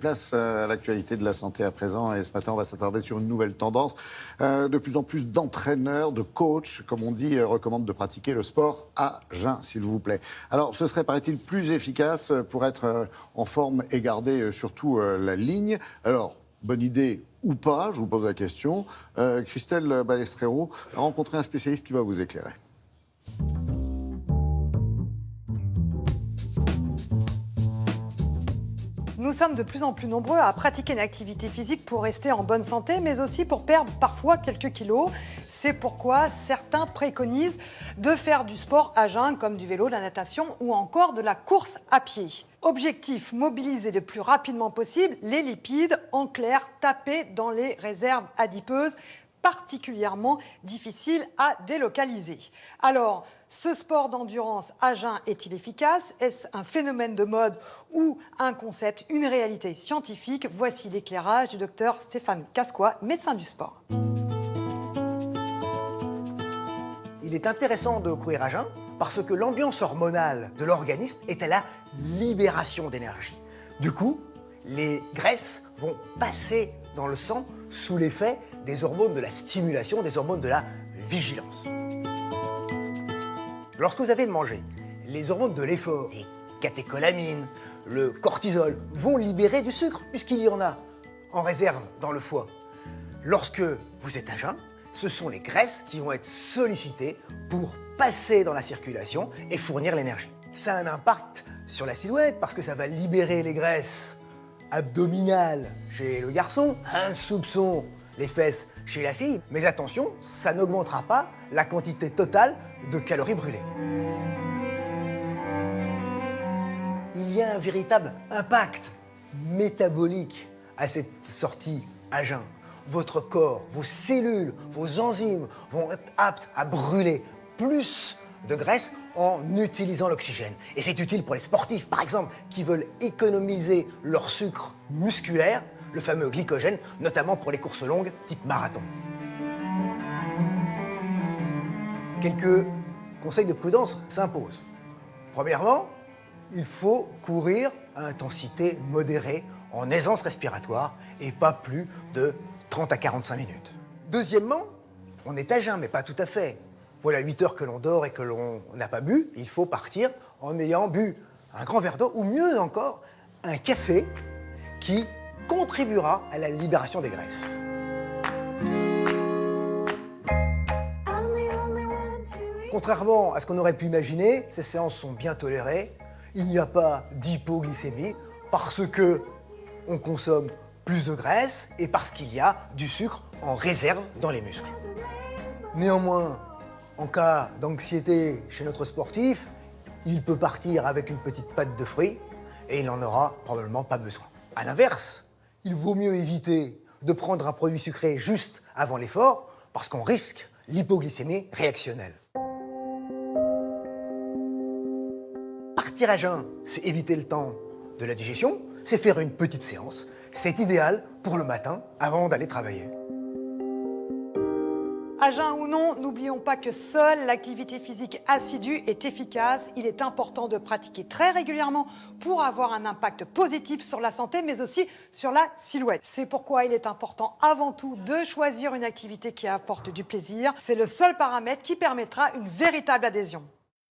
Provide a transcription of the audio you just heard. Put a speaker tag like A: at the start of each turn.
A: Place à l'actualité de la santé à présent. Et ce matin, on va s'attarder sur une nouvelle tendance. De plus en plus d'entraîneurs, de coachs, comme on dit, recommandent de pratiquer le sport à jeun, s'il vous plaît. Alors, ce serait, paraît-il, plus efficace pour être en forme et garder surtout la ligne. Alors, bonne idée ou pas, je vous pose la question. Christelle Balestrero a rencontré un spécialiste qui va vous éclairer.
B: Nous sommes de plus en plus nombreux à pratiquer une activité physique pour rester en bonne santé, mais aussi pour perdre parfois quelques kilos. C'est pourquoi certains préconisent de faire du sport à jeun, comme du vélo, de la natation ou encore de la course à pied. Objectif, mobiliser le plus rapidement possible les lipides, en clair, taper dans les réserves adipeuses, particulièrement difficile à délocaliser. Alors, ce sport d'endurance à jeun est-il efficace? Est-ce un phénomène de mode ou un concept, une réalité scientifique? Voici l'éclairage du docteur Stéphane Cascois, médecin du sport.
C: Il est intéressant de courir à jeun parce que l'ambiance hormonale de l'organisme est à la libération d'énergie. Du coup, les graisses vont passer dans le sang sous l'effet des hormones de la stimulation, des hormones de la vigilance. Lorsque vous avez mangé, les hormones de l'effort, les catécholamines, le cortisol, vont libérer du sucre puisqu'il y en a en réserve dans le foie. Lorsque vous êtes à jeun, ce sont les graisses qui vont être sollicitées pour passer dans la circulation et fournir l'énergie. Ça a un impact sur la silhouette parce que ça va libérer les graisses abdominales chez le garçon, un soupçon les fesses chez la fille, mais attention, ça n'augmentera pas la quantité totale de calories brûlées. Il y a un véritable impact métabolique à cette sortie à jeun. Votre corps, vos cellules, vos enzymes vont être aptes à brûler plus de graisse en utilisant l'oxygène. Et c'est utile pour les sportifs, par exemple, qui veulent économiser leur sucre musculaire, le fameux glycogène, notamment pour les courses longues type marathon. Quelques conseils de prudence s'imposent. Premièrement, il faut courir à intensité modérée en aisance respiratoire et pas plus de 30 à 45 minutes. Deuxièmement, on est à jeun, mais pas tout à fait. Voilà 8 heures que l'on dort et que l'on n'a pas bu, il faut partir en ayant bu un grand verre d'eau ou mieux encore, un café qui contribuera à la libération des graisses. Contrairement à ce qu'on aurait pu imaginer, ces séances sont bien tolérées. Il n'y a pas d'hypoglycémie parce que on consomme plus de graisse et parce qu'il y a du sucre en réserve dans les muscles. Néanmoins, en cas d'anxiété chez notre sportif, il peut partir avec une petite pâte de fruits et il n'en aura probablement pas besoin. À l'inverse, il vaut mieux éviter de prendre un produit sucré juste avant l'effort parce qu'on risque l'hypoglycémie réactionnelle. Partir à jeun, c'est éviter le temps de la digestion, c'est faire une petite séance. C'est idéal pour le matin avant d'aller travailler.
B: À jeun ou non, n'oublions pas que seule l'activité physique assidue est efficace. Il est important de pratiquer très régulièrement pour avoir un impact positif sur la santé, mais aussi sur la silhouette. C'est pourquoi il est important avant tout de choisir une activité qui apporte du plaisir. C'est le seul paramètre qui permettra une véritable adhésion.